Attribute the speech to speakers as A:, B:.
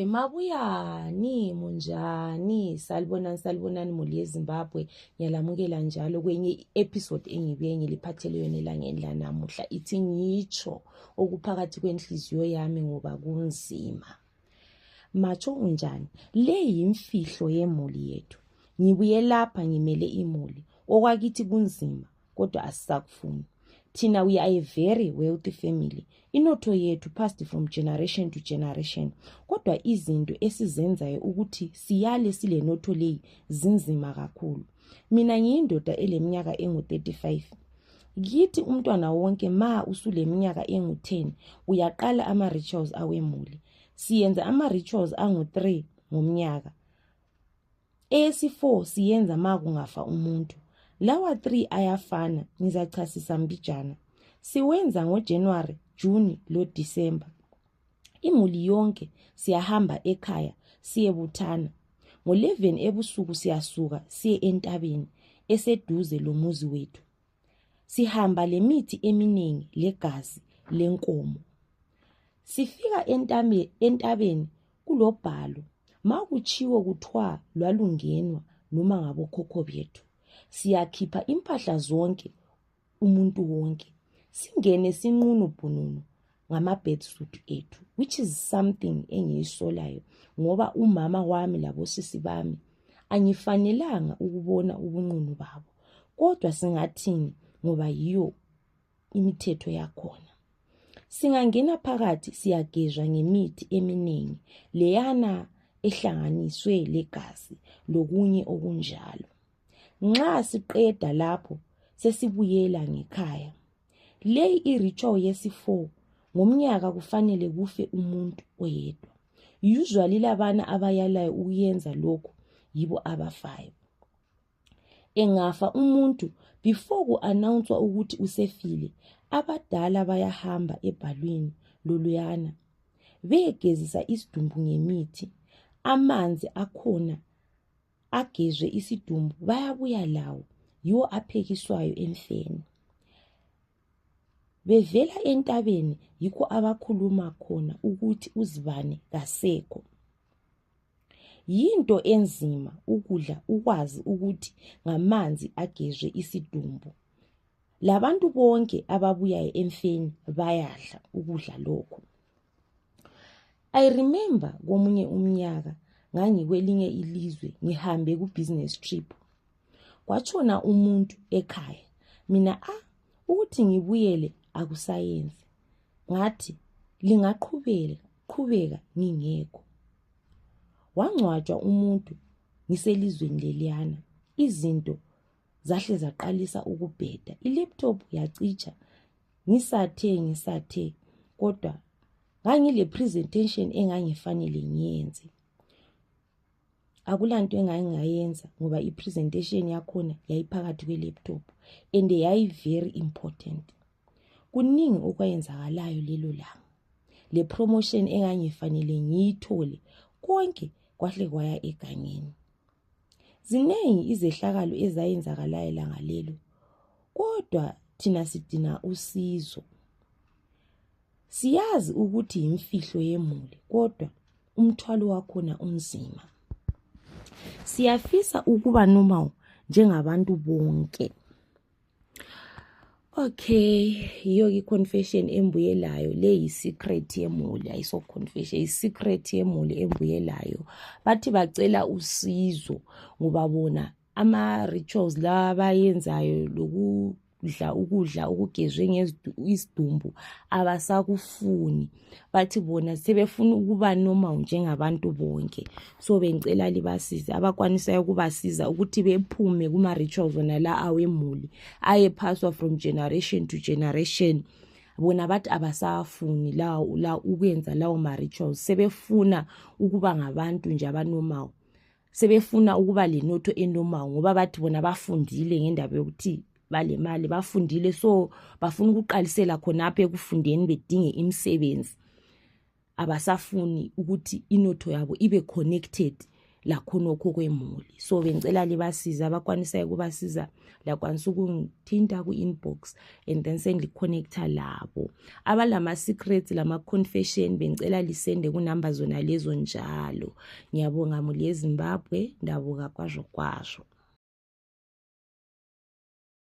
A: Mabuyani munjani salibonani muli yeZimbabwe. Ngiyalamukela njalo kwenye episode engibuye ngiliphathele yona elangeni lanamuhla. Ithi ngitsho okuphakathi kwenhliziyo yami ngoba kunzima. Matsho unjani? Le yimfihlo yemuli yethu. Ngibuye lapha ngimele imuli. Okwakithi kunzima kodwa asisakufuni. Thina we are a very wealthy family. Inotho yethu passed from generation to generation. Kodwa izinto esizenzayo ukuthi siyale sile notho leyi zinzima kakhulu. Mina ngiyindoda eleminyaka engu-35. Kithi umntwana wonke ma usule minyaka engu-10 uyaqala ama-rituals awemuli. Siyenza ama-rituals angu-3 ngomnyaka. Esi-4 siyenza ma kungafa umuntu. Lawa 3 ayafana, ngizacasisa mbijana. Siwenza ngoJanuary, June lo December. Imuli yonke siyahamba ekhaya siyebuthana. Ngo-11 ebusuku siyasuka siye entabeni eseduze lomuzi wethu. Sihamba lemithi eminingi legazi lenkomo. Sifika entabeni kulobhalo. Makuchiwo kuthiwa lwalungenwa noma ngabokhokho bethu. Siyakhipha impahla zonke umuntu wonke. Singene sinqunu bhununu ngama-bedsheet ethu, which is something engiyisolayo ngoba umama wami labosisi bami angifanelanga ukubona ubunqunu babo. Kodwa singathini ngoba yiyo imithetho yakhona. Singangena phakathi siyagezwa ngemithi eminingi leyana ehlanganiswe legazi lokunye okunjalo. Nxa siqeda lapho sesibuyela ngekhaya. Leyi i-ritual yesi-4 ngomnyaka kufanele kufe umuntu oyedwa. Usually labana abayalayo ukuyenza lokho yibo abafayo. Engafa umuntu before ku-announcwa ukuthi usefile, abadala bayahamba ebhalwini loluyana begezisa isidumbu ngemithi. Amanzi akhona agezwe isidumbu bayabuya lawo yiwo aphekiswayo emfeni. Bevela entabeni yikho abakhuluma khona ukuthi uzibane kasekho. Yinto enzima ukudla ukwazi ukuthi ngamanzi agezwe isidumbu. Labantu bonke ababuyayo emfeni bayadla ukudla lokho. I remember komunye umnyaka ngangikwelinye ilizwe ngihambe ku-business trip. Kwatshona umuntu ekhaya. Mina ukuthi ngibuyele akusayenzi. Ngathi lingaqhubeka ngingekho. Wangcwatshwa umuntu ngiselizweni leliyana. Izinto zahle zaqalisa ukubheda. I-laptop yacitsha. Ngisathe kodwa ngangile presentation engangifanele ngiyenze. Akulanto engangingayenza ngoba i-presentation yakhona yayiphakathi kwe-laptop and yayi very important. Kuningi okwayenzakalayo lelo langa. Le promotion engangifanele ngiyithole konke kwahle kwaya egangeni. Zinengi izehlakalo ezayenzakalayo langa lelo. Kodwa thina sidina usizo. Siyazi ukuthi imfihlo yemuli kodwa umthwalo wakhona unzima. Siyafisa ukuba normal njengabantu bonke. Okay, yiyo i-confession embuyelayo. Le yi-secret yemuli, ayiso confession, yi-secret yemuli embuyelayo. Bathi bacela usizo ngoba bona ama-rituals la bayenzayo ukudla okugezwe isidumbu abasakufuni. Bathi bona sebefuna ukuba normal njengabantu bonke. So bengicela libasize abakwanisayo ukubasiza ukuthi bephume kuma-rituals wona la awemuli ayephaswa from generation to generation. Bona bathi abasafuni la ukwenza lawo ma-rituals. Sebefuna ukuba ngabantu nje abanormal. Sebefuna ukuba lenotho enormal ngoba bathi bona bafundile ngendaba yokuthi bale mali bafundile, so bafuna ukuqalisela khonapha ekufundeni bedinge imisebenzi. Abasafuni ukuthi inotho yabo ibe connected lakhonokho kwemuli. So bengicela libasiza abakwanisayo ukubasiza lakwanisa ukungithinta ku-inbox and then sengiconnecta labo. Abalama secrets lama confession bengicela lisende kunamba zona lezo njalo. Ngiyabonga muli yeZimbabwe, ndabuka kwasho.